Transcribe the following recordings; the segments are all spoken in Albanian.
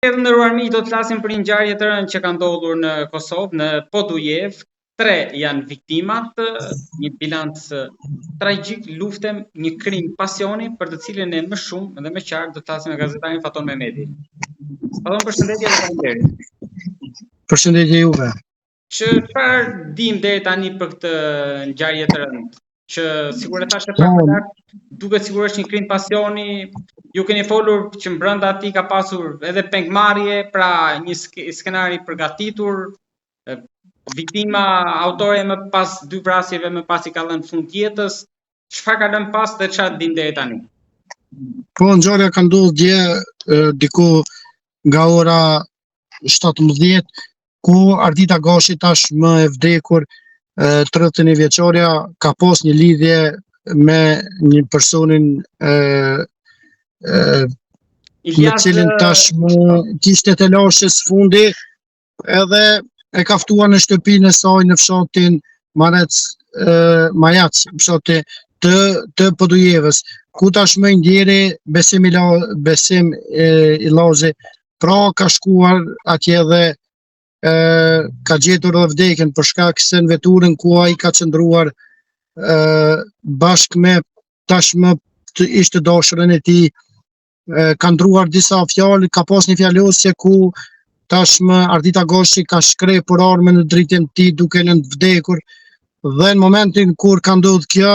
Ndëruar miq, do të flasim për një ngjarje të rëndë që ka ndodhur në Kosovë, në Podujev. 3 janë viktimat, një bilanc tragjik, luftem, një krim pasioni për të cilën e më shumë dhe më qartë do të flasim me gazetarin Faton Mehmeti. Faton, përshëndetje dhe faleminderit. Përshëndetje juve. Çfarë dim deri tani për këtë ngjarje të rëndë? Që sigurisht thashë pak duket sigurisht një krim pasioni. Ju keni folur që brenda atij ka pasur edhe pengmarrje, pra një skenar i përgatitur. Viktima autore më pas 2 vrasjeve më pas i ka dhënë fund jetës. Çfarë ka lënë pas dhe çfarë dim deri tani? Po ngjarja ka ndodhur dje diku nga ora 17 ku Ardita Gashi tash më e vdekur 31 vjeçorja ka pas një lidhje me një personin me cilin tash më kishte të lashës fundi edhe e ka ftuar në shtëpinë e saj në fshatin Majac, fshati të Podujevës, ku tash më ndjeri Besim Illazi, pra ka shkuar atje dhe ka gjetur dhe vdekjen për shkak se në veturën ku ai ka qëndruar bashkë me tashmë ishte dashurën e tij, ka ndruar disa fjalë, ka pas një fjalosje ku tashmë Ardita Gashi ka shkrepur armën në dritën e tij duke lënë vdekur, dhe në momentin kur ka ndodhur kjo,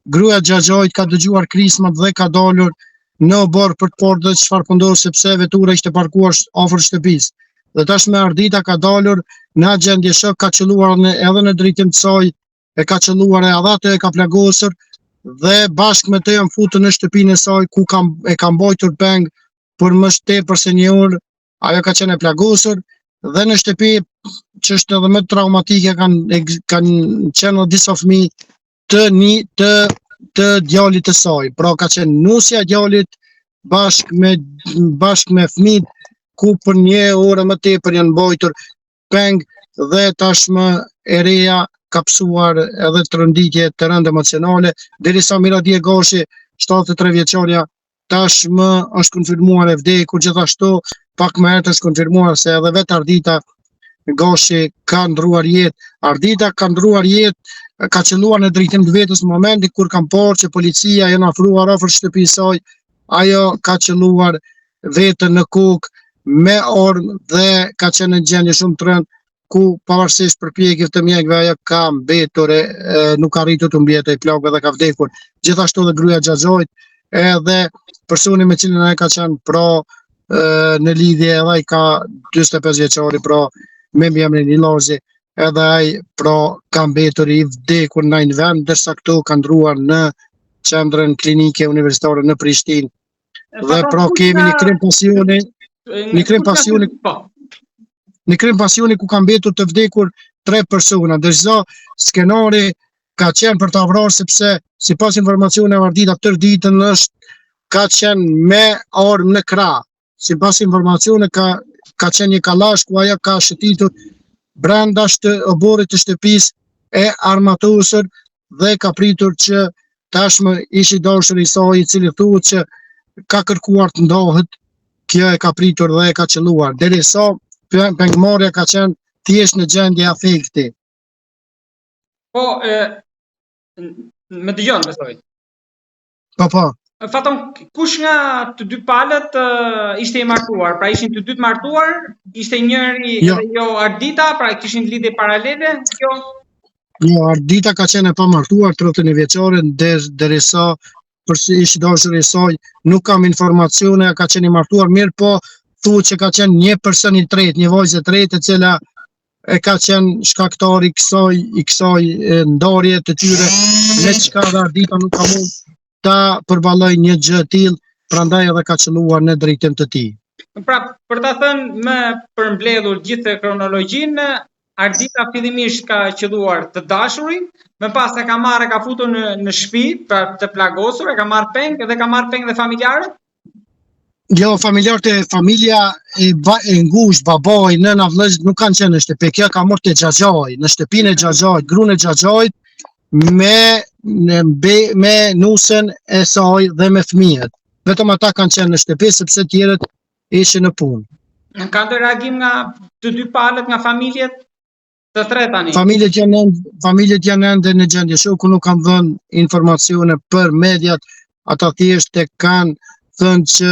gruaja Xhaxhait ka dëgjuar krismat dhe ka dalur në obor për të parë dhe çfarë po ndodh, sepse vetura ishte parkuar afër shtëpisë. Dhe tashmë Ardita ka dalur në gjendje shok, ka qelluar edhe në dritën e saj, e ka qelluar edhe atë, e ka plagosur dhe bashkë me të janë futur në shtëpinë e saj ku e ka mbajtur peng për më tepër se një orë. Ajo ka qenë e plagosur dhe në shtëpi, që është edhe më traumatike, kanë qenë disa fëmijë të djalit të saj. Pra ka qenë nusja e djalit bashkë me fëmijët, ku për një orë më tepër janë mbajtur peng dhe tashmë e reja ka psuar edhe tronditje të rëndë emocionale, derisa Miradie Gashi, 73 vjeçorja, tashmë është konfirmuar e vdekur. Gjithashtu pak më herët është konfirmuar se edhe vetë Ardita Gashi ka ndruar jetë. Ardita ka ndruar jetë, ka qelluar në drejtim të vetës në momentin kur kanë parë që policia janë afruar afër shtëpisë saj, ajo ka qelluar vetën në kokë me armë dhe ka qenë në gjendje shumë të rëndë, ku pavarësisht përpjekjeve të mjekëve ajo ka mbetur, nuk ka arritur të mbetet e plagë dhe ka vdekur. Gjithashtu edhe gruaja Xhaxhait, edhe personi me cilin ai ka qenë pra në lidhje, edhe ai ka 45 vjeçari, pra me emrin Illazi, edhe ai pra ka mbetur i vdekur në një vend, ndërsa këto ka ndruar në qendrën klinike universitare në Prishtinë. Dhe pra kemi një krim pasioni ku ka mbetur të vdekur 3 persona, ndërsa skenari ka qenë për ta vrarë, sepse sipas informacioneve Ardita tërë ditën ka qenë me armë në krah. Sipas informacione ka qenë një kallash ku ajo ka shëtitur brenda oborit të shtëpisë e armatosur dhe ka pritur që tashmë ishi dashur i saj, i cili thuhet që ka kërkuar të ndahet, kjo e ka pritur dhe e ka qelluar, derisa pengmarrja ka qenë thjesht në gjendje afekti. Po, më dëgjon, besoj. Po. Faton, kush nga të dy palët ishte i martuar? Pra ishin të dy të martuar, ishte njëri dhe jo Ardita, pra kishin lidhje paralele? Jo, Ardita ka qenë e pamartuar, 31 vjeçare, derisa ishi dashur i saj, nuk kam informacione, ka qenë i martuar, mirë po thuhet që ka qenë një person i tretë, një vajzë e tretë, e cila e ka qenë shkaktari i kësaj ndarje të tyre, me çka dhe Ardita nuk ka mund ta përballoj një gjë të tillë, prandaj edhe ka qelluar në drejtim të tij. Pra, për ta thënë më përmbledhur gjithë kronologjinë, Ardita fillimisht ka qelluar të dashurin, më pas e ka marrë, ka futur në shtëpi për të plagosur, e ka marrë peng dhe ka marrë peng dhe familjarët? Jo, familja e ngushtë, babai, nëna, vëllezërit nuk kanë qenë në shtëpi. Kjo ka marrë te Xhaxhait, në shtëpinë e Xhaxhait, gruan e Xhaxhait me nusën e saj dhe me fëmijët. Vetëm ata kanë qenë në shtëpi sepse tjerët ishin në punë. Ka ndonjë reagim nga të dy palët, nga familjet? Të tre tani. Familjet janë ende në gjendje shoku, nuk kanë dhënë informacione për mediat, ata thjesht e kanë thënë që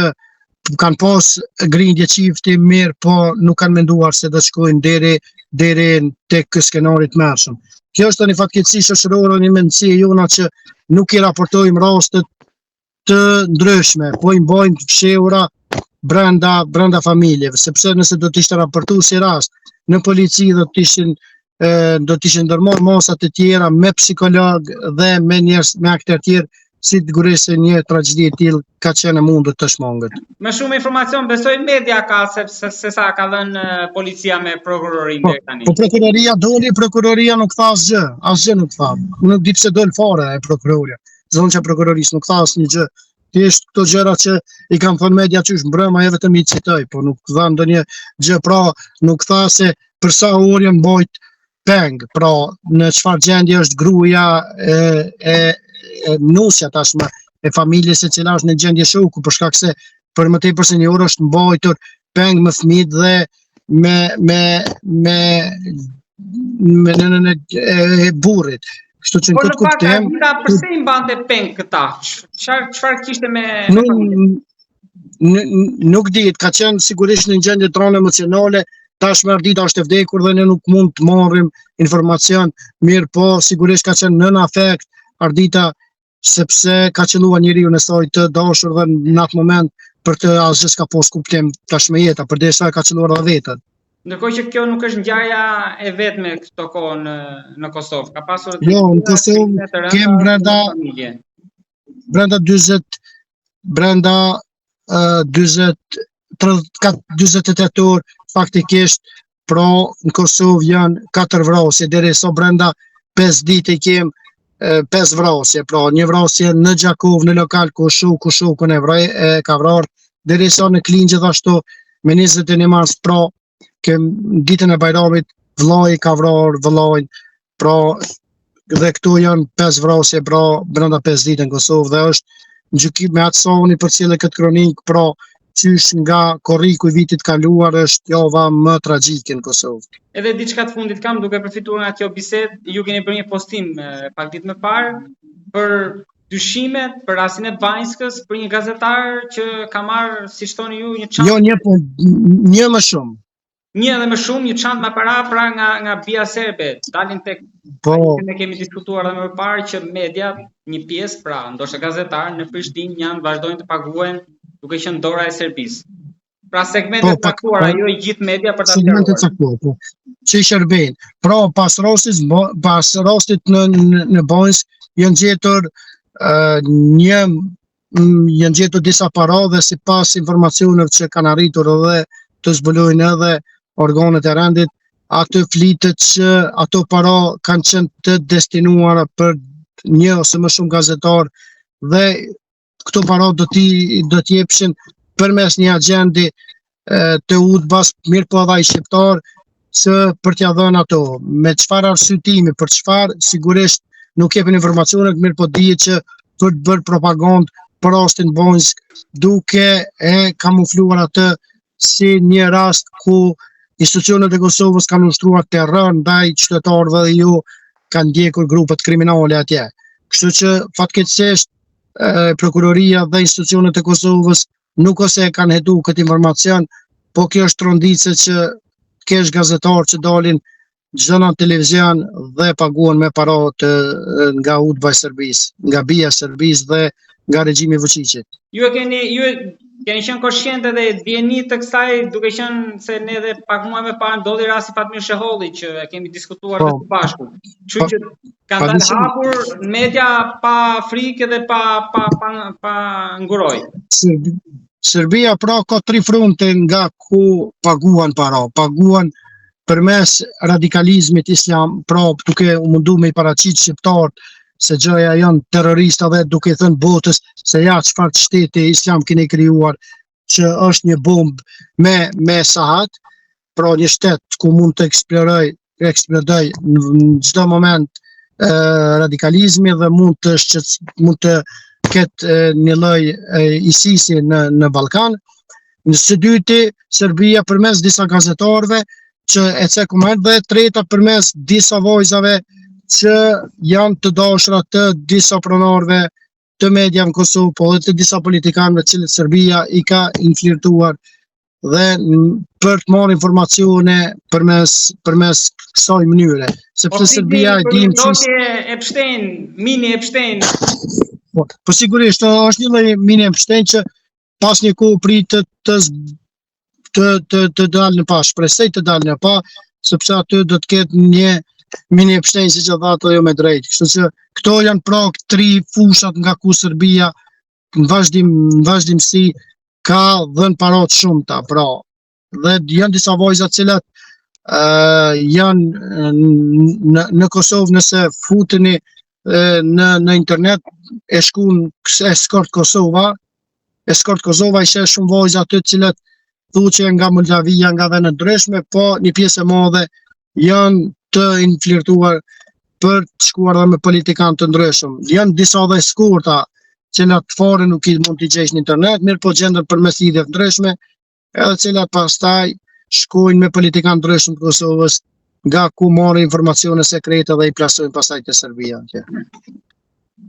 kanë pas grindje çifti mirë, po nuk kanë menduar se do të shkojnë deri tek skenarit të mërshëm. Kjo është një fatkeqësi shoqërore, një mendësi e jona që nuk i raportojmë rastet të ndryshme, po i mbajmë fshehura brenda familjeve, sepse nëse do të ishte raportuar si rast në polici do të ishin ndërmarrë masat e tjera me psikolog dhe me njerëz, me aktorë tjerë, sigurisht se një tragjedi e tillë ka qenë e mundur të shmanget. Më shumë informacion besoj media ka se sa ka dhënë policia me prokurorinë deri tani. Po prokuroria nuk tha asgjë nuk tha. Nuk di pse dol fare e prokuroria. Zonja prokurorisë nuk tha asnjë gjë. Thjesht këto gjëra që i kanë thënë media qysh mbrëma, vetëm i citoj, po nuk dha ndonjë gjë, pra nuk tha se për sa orë mbajt peng, pra në çfarë gjendje është gruaja e nusja tashmë e familjes e cila është në gjendje shoku, për shkak se për më tepër se një orë është mbajtur peng me fëmijët dhe me burrit. Kështu që në këtë kuptim, pse i mbante peng këta? Çfarë kishte me nuk dihet, ka qenë sigurisht në gjendje traume emocionale. Tashmë Ardita është e vdekur dhe ne nuk mund të marrim informacion, mirë po sigurisht ka qenë nën afekt Ardita, sepse ka qelluar njeriu në saj të dashur dhe në atë moment për të asgjë s'ka pas kuptim tashmë jeta, përderisa ka qelluar edhe vetën. Ndërkohë që kjo nuk është ngjarja e vetme këto kohë në Kosovë, ka pasur jo, në Kosovë kem brenda 48 orë faktikisht, pra në Kosovë janë 4 vrasje, derisa brenda 5 ditë kem 5 vrasje, pra një vrasje në Gjakov, në lokal ku shokun e ka vrarë, derisa në Klinj gjithashtu me 21 mars, pra ditën e Bajramit vllai ka vrarë vllain, pra dhe këtu janë 5 vrasje, pra brenda 5 ditë në Kosovë, dhe është në gjykim me atë soni për cilë këtë kronik, pra qysh nga korriku i vitit kaluar është java më tragjike në Kosovë. Edhe diçka të fundit kam, duke përfituar nga kjo bisedë, ju keni bërë një postim pak ditë më parë për dyshimet për rastin e Banjskës, për një gazetar që ka marrë, si thoni ju, një çantë. Jo, një më shumë. Një edhe më shumë, një çantë me para pra nga Bia Serbe, dalin tek ne kemi diskutuar edhe më parë që media, një pjesë pra, ndoshta gazetarë në Prishtinë janë vazhdojnë të paguajnë duke qenë dora e Serbisë. Pra segmentet caktuara, jo i gjithë media për ta segmentet caktuara. Që i shërbejnë. Pra pas rastit në Banjsk janë gjetur disa para dhe sipas informacioneve që kanë arritur edhe të zbulojnë edhe organet e rendit, atë flitet që ato para kanë qenë të destinuara për një ose më shumë gazetar dhe këto para do t'i jepshin përmes një agjendi të UDBA-s, mirë po edhe ai shqiptar, që për t'ia dhënë ato, me çfarë arsyetimi, për çfarë, sigurisht nuk jepin informacione, mirë po dihet që për të bërë propagandë për rastin Banjsk, duke e kamufluar atë si një rast ku institucionet e Kosovës kanë ushtruar terror ndaj qytetarëve dhe ju kanë ndjekur grupet kriminale atje. Kështu që fatkeqësisht prokuroria dhe institucionet e Kosovës nuk ose e kanë hetu këtë informacion, po kjo është tronditse që kesh gazetarë që dalin çdo në televizion dhe paguhen me para nga UDBA e Serbisë, nga Bia e Serbisë dhe nga regjimi Vučićit. Ju keni qenë koshient dhe dieni të kësaj, duke qenë se ne edhe pak muaj më parë ndodhi rasti Fatmir Sheholli që e kemi diskutuar së bashku. Kështu që kanë dalë hapur media pa frikë dhe pa nguroj. Serbia pra ka 3 fronte nga ku paguan para. Paguan përmes radikalizmit islam, pra duke u mundu me i paraqit shqiptarët se gjëja janë terrorista dhe duke thënë botës se ja çfarë shteti islam keni krijuar, që është një bombë me sahat, pra një shtet ku mund të eksplodoj në çdo moment radikalizmi dhe mund të ketë një lloj ISIS-i në Ballkan. Në së dyti, Serbia përmes disa gazetarëve që e cekumen dhe e treta përmes disa vojzave që janë të dashura të disa pronarëve të media në Kosovë, po dhe të disa politikanëve cilët Serbia i ka infiltruar dhe për të marrë informacione përmes kësaj mënyre, sepse Serbia e dim Epstein, mini Epstein. Po sigurisht është një lloj mini Epstein që pas një kohë pritet të dalë në pa, shpresoj të dalë në pa, sepse aty do të ketë një mini Epstein siç e tha ajo me drejt. Kështu që këto janë pra 3 fushat nga ku Serbia në vazhdimsi ka dhënë parat shumëta, pra. Dhe janë disa vojza të cilat janë në Kosovë, nëse futeni në internet e shkun Eskort Kosova i sheh shumë vojza aty të cilat thuhet që nga Moldavia, nga vende ndryshme, po një pjesë e madhe janë të infiltruar për të shkuar dhe me politikanë të ndryshëm. Janë disa dhe skurta cilat fare nuk i mund t'i gjesh në internet, mirë po gjendën përmes lidhjeve ndryshme, edhe cilat pastaj shkojnë me politikanë ndryshëm të Kosovës, nga ku marrin informacione sekrete dhe i plasojnë pastaj te Serbia.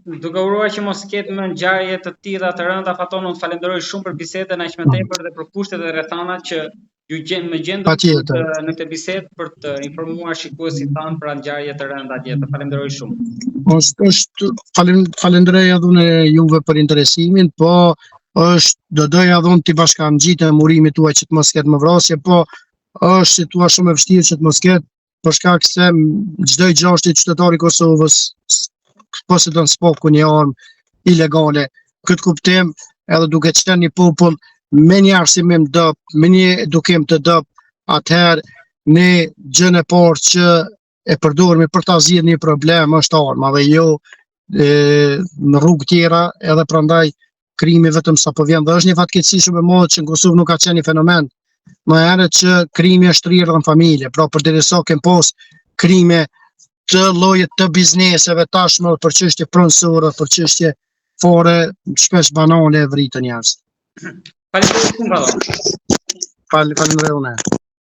Duke uruar që mos ketë më ngjarje të tilla të rënda, Faton, unë falenderoj shumë për bisedën aq më tepër dhe për kushtet e rrethanat që ju më gjendëm në këtë bisedë për të informuar shikuesit tanë për ngjarje të rënda atje. Të falenderoj shumë. Falenderoj edhe unë juve për interesimin, po do doja edhe unë t'i bashkangjitem urimit tuaj që të mos ketë më vrasje, po është situatë shumë e vështirë që të mos ketë, për shkak se çdo i 6 qytetari i Kosovës posedon s'poku një armë ilegale. Këtë kuptim, edhe duke qenë një popull me një arsimim dop, me një edukim të dop, atëherë në gjën e parë që e përdoremi për ta zgjidhur një problem është arma dhe jo në rrugë tjera, edhe prandaj krimi vetëm sa po vjen dhe është një fatkeqësi shumë e madhe që në Kosovë nuk ka qenë një fenomen. Më herët që krimi është rrirë në familje, pra përderisa kem pas krime të llojet të bizneseve tashmë për çështje pronësore, për çështje fare shpesh banale vritën njerëz. Falenderoj shumë. Falenderoj unë.